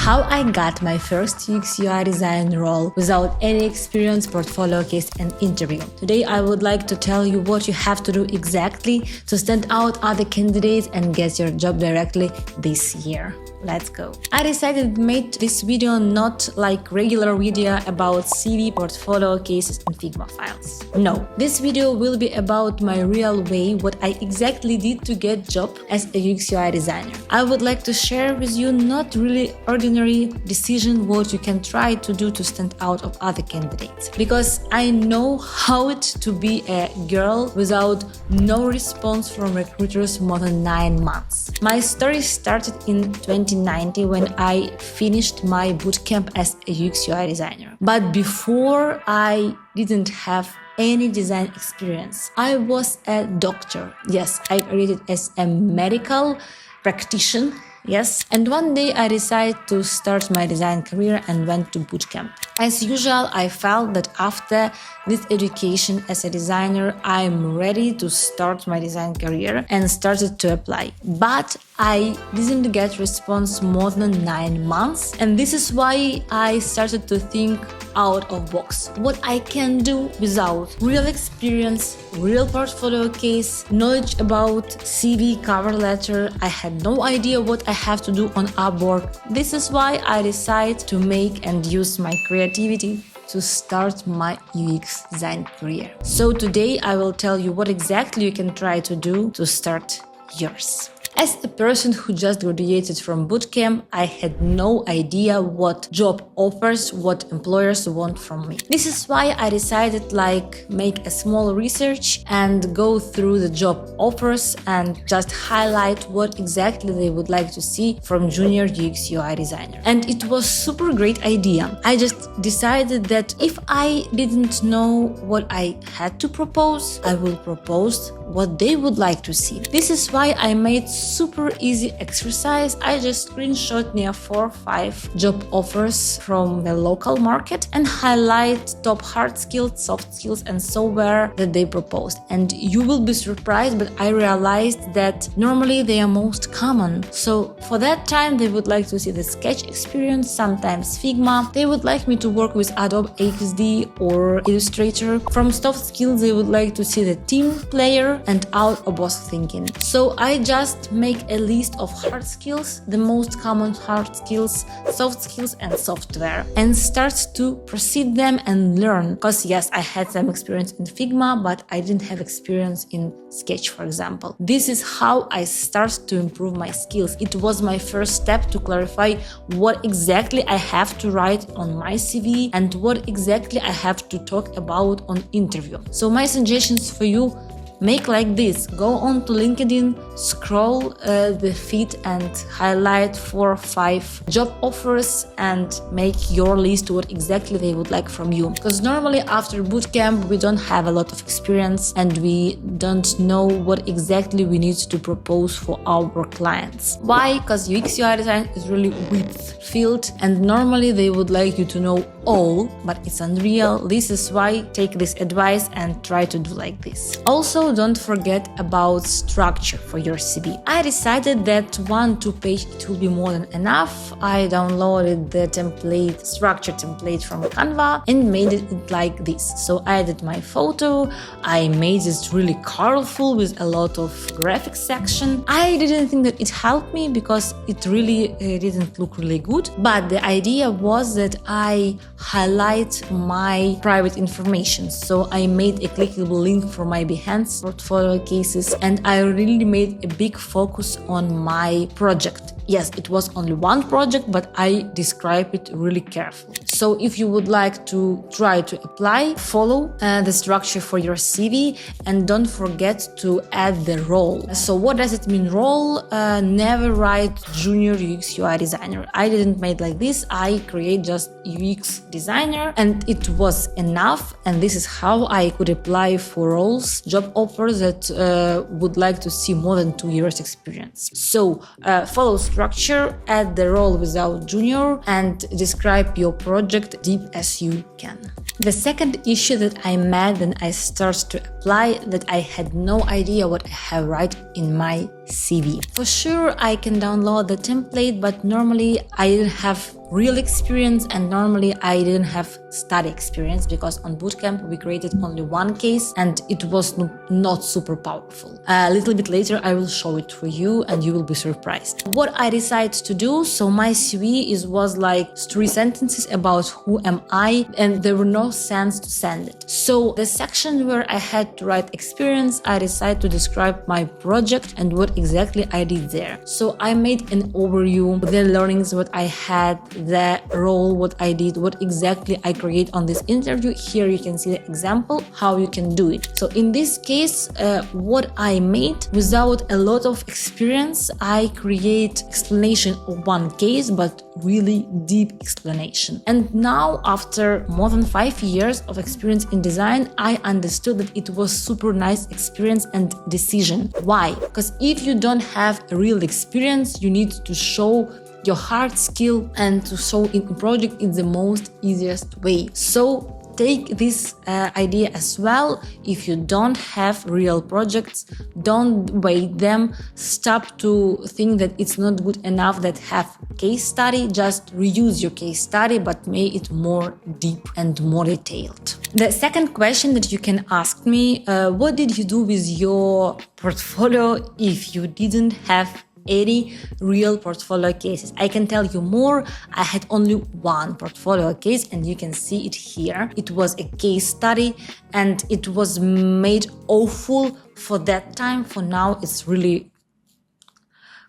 How I got my first UX/UI design role without any experience, portfolio case and interview. Today I would like to tell you what you have to do exactly to stand out other candidates and get your job directly this year. Let's go. I decided to make this video not like regular video about CV, portfolio cases and Figma files. No, this video will be about my real way, what I exactly did to get job as a UX/UI designer. I would like to share with you not really ordinary decision what you can try to do to stand out of other candidates. Because I know how it to be a girl without no response from recruiters more than 9 months. My story started in 2019 when I finished my bootcamp as a UX/UI designer. But before I didn't have any design experience. I was a doctor. Yes, I graduated as a medical practitioner. Yes, and one day I decided to start my design career and went to bootcamp. As usual, I felt that after this education as a designer, I'm ready to start my design career and started to apply. But I didn't get response more than 9 months, and this is why I started to think out of box. What I can do without real experience, real portfolio case, knowledge about CV, cover letter. I had no idea what I have to do on Upwork. This is why I decided to make and use my creativity to start my UX design career. So today I will tell you what exactly you can try to do to start yours. As a person who just graduated from bootcamp, I had no idea what job offers, what employers want from me. This is why I decided make a small research and go through the job offers and just highlight what exactly they would like to see from junior UX/UI designer. And it was super great idea. I just decided that if I didn't know what I had to propose, I will propose what they would like to see. This is why I made super easy exercise. I just screenshot near 4 or 5 job offers from the local market and highlight top hard skills, soft skills and software that they proposed. And you will be surprised, but I realized that normally they are most common. So for that time, they would like to see the Sketch experience, sometimes Figma. They would like me to work with Adobe XD or Illustrator. From soft skills, they would like to see the team player and out-of-box thinking. So I just make a list of hard skills, the most common hard skills, soft skills and software, and start to proceed them and learn. Because yes, I had some experience in Figma, but I didn't have experience in Sketch, for example. This is how I start to improve my skills. It was my first step to clarify what exactly I have to write on my CV and what exactly I have to talk about on interview. So my suggestions for you: make like this. Go on to LinkedIn, scroll the feed and highlight 4 or 5 job offers and make your list what exactly they would like from you. Because normally after bootcamp, we don't have a lot of experience and we don't know what exactly we need to propose for our clients. Why? Because UX/UI design is really width field and normally they would like you to know all, but it's unreal. This is why take this advice and try to do like this. Also, don't forget about structure for your CV. I decided that 1-2 page it will be more than enough. I downloaded the structure template from Canva and made it like this. So I added my photo, I made it really colorful with a lot of graphics section. I didn't think that it helped me because it really didn't look really good. But the idea was that I highlight my private information. So I made a clickable link for my Behance portfolio cases and I really made a big focus on my project. Yes, it was only one project, but I describe it really carefully. So if you would like to try to apply, follow the structure for your CV and don't forget to add the role. So what does it mean role? Never write junior UX/UI designer. I didn't make like this. I create just UX designer and it was enough. And this is how I could apply for roles, job offers that would like to see more than 2 years experience. So follow structure, add the role without junior and describe your project deep as you can. The second issue that I met when I started to apply that I had no idea what I have write in my CV. For sure, I can download the template, but normally I didn't have real experience and normally I didn't have study experience because on bootcamp we created only one case and it was not super powerful. A little bit later I will show it for you and you will be surprised. What I decided to do, so my CV was like 3 sentences about who am I, and there were no sense to send it. So the section where I had to write experience, I decided to describe my project and what exactly I did there. So I made an overview, the learnings, what I had, the role, what I did, what exactly I create on this interview. Here you can see the example how you can do it. So in this case, what I made without a lot of experience, I create explanation of one case, but really deep explanation. And now after more than 5 years of experience in design, I understood that it was super nice experience and decision. Why? Because if you don't have a real experience, you need to show your hard skill, and to show in project is the most easiest way. So take this idea as well. If you don't have real projects, don't wait them. Stop to think that it's not good enough that have case study. Just reuse your case study, but make it more deep and more detailed. The second question that you can ask me, what did you do with your portfolio if you didn't have any real portfolio cases? I can tell you more. I had only one portfolio case and you can see it here. It was a case study and it was made awful for that time. For now, it's really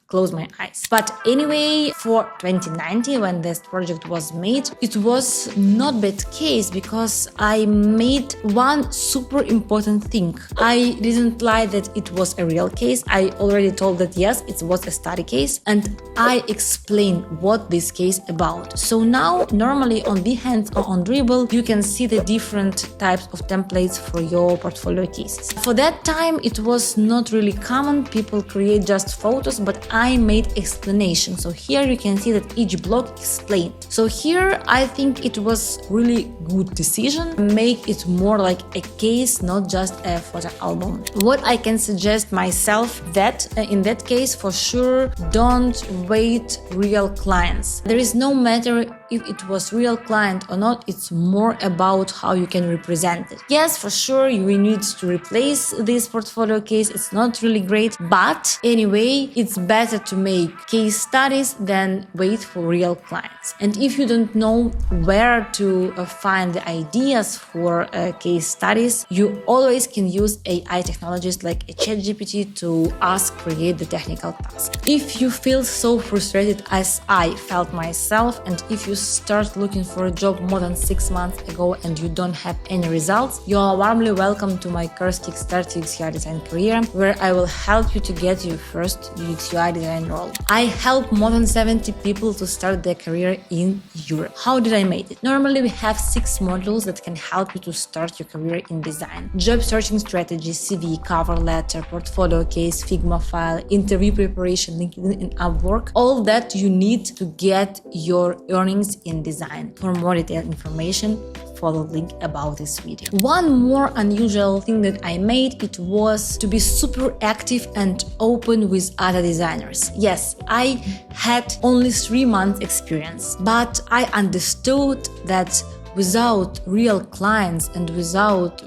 close my eyes. But anyway, for 2019, when this project was made, it was not bad case because I made one super important thing. I didn't lie that it was a real case. I already told that yes, it was a study case, and I explained what this case about. So now, normally on Behance or on Dribbble, you can see the different types of templates for your portfolio cases. For that time, it was not really common. People create just photos, but I made explanation. So here you can see that each block explained. So here I think it was really good decision. Make it more like a case, not just a photo album. What I can suggest myself that in that case, for sure, don't wait real clients. There is no matter if it was real client or not, it's more about how you can represent it. Yes, for sure, you need to replace this portfolio case. It's not really great, but anyway, it's better to make case studies than wait for real clients. And if you don't know where to find the ideas for case studies, you always can use AI technologies like a ChatGPT to create the technical task. If you feel so frustrated as I felt myself, and if you start looking for a job more than 6 months ago and you don't have any results, you are warmly welcome to my course Kickstart UX/UI Design Career, where I will help you to get your first UX/UI design role. I help more than 70 people to start their career in Europe. How did I make it? Normally we have 6 modules that can help you to start your career in design: job searching strategy, CV, cover letter, portfolio case, Figma file, interview preparation, LinkedIn and Upwork. All that you need to get your earnings in design. For more detailed information, follow the link about this video. One more unusual thing that I made, it was to be super active and open with other designers. Yes, I had only 3 months experience, but I understood that without real clients and without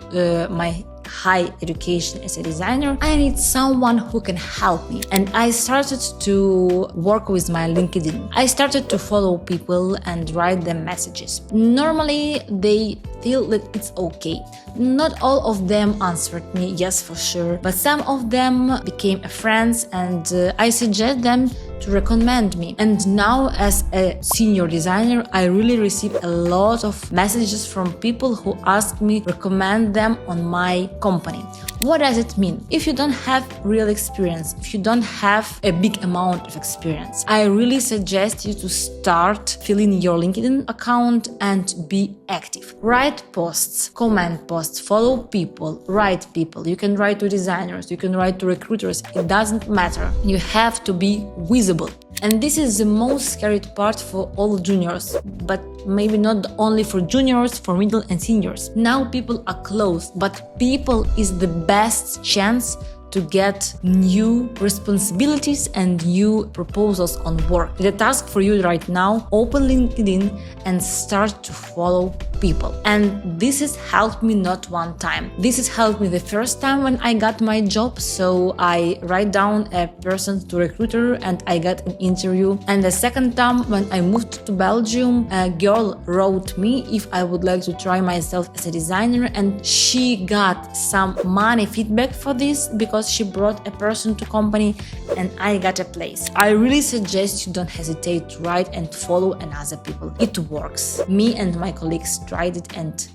my high education as a designer, I need someone who can help me. And I started to work with my LinkedIn. I started to follow people and write them messages. Normally, they feel that it's okay. Not all of them answered me, yes, for sure, but some of them became friends, and I suggest them to recommend me. And now, as a senior designer, I really receive a lot of messages from people who ask me recommend them on my company. What does it mean? If you don't have real experience, if you don't have a big amount of experience, I really suggest you to start filling your LinkedIn account and be active. Write posts, comment posts, follow people, write people. You can write to designers, you can write to recruiters, it doesn't matter. You have to be visible. And this is the most scary part for all juniors, but maybe not only for juniors, for middle and seniors. Now people are closed, but people is the best chance to get new responsibilities and new proposals on work. The task for you right now, open LinkedIn and start to follow people. And this has helped me not one time. This has helped me the first time when I got my job. So I write down a person to recruiter and I got an interview. And the second time when I moved to Belgium, a girl wrote me if I would like to try myself as a designer, and she got some money feedback for this because she brought a person to company and I got a place. I really suggest you don't hesitate to write and follow another people. It works. Me and my colleagues tried it and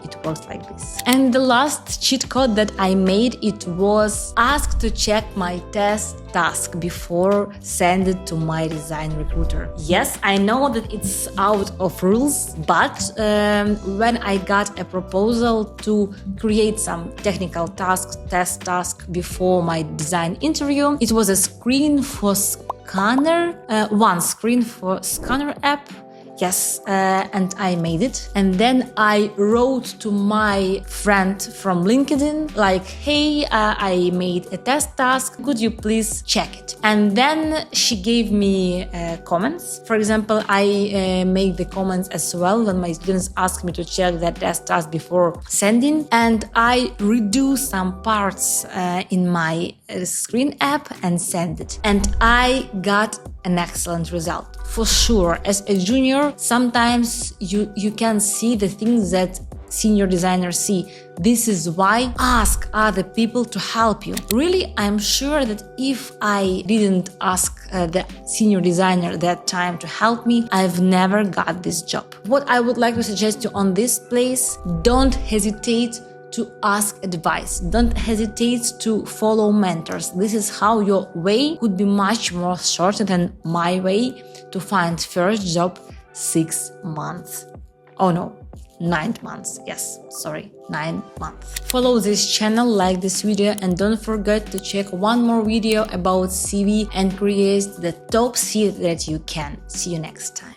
it works like this. And the last cheat code that I made, it was ask to check my test task before send it to my design recruiter. Yes, I know that it's out of rules, but when I got a proposal to create some technical test task before my design interview, it was a screen for scanner, one screen for scanner app. Yes, and I made it. And then I wrote to my friend from LinkedIn like, hey, I made a test task. Could you please check it? And then she gave me comments. For example, I made the comments as well when my students asked me to check that test task before sending. And I redo some parts in my screen app and send it. And I got an excellent result. For sure, as a junior, sometimes you can see the things that senior designers see. This is why ask other people to help you. Really, I'm sure that if I didn't ask the senior designer that time to help me, I've never got this job. What I would like to suggest you on this place, don't hesitate to ask advice. Don't hesitate to follow mentors. This is how your way could be much more shorter than my way to find first job 6 months. Oh no, 9 months. Yes, sorry, 9 months. Follow this channel, like this video, and don't forget to check one more video about CV and create the top CV that you can. See you next time.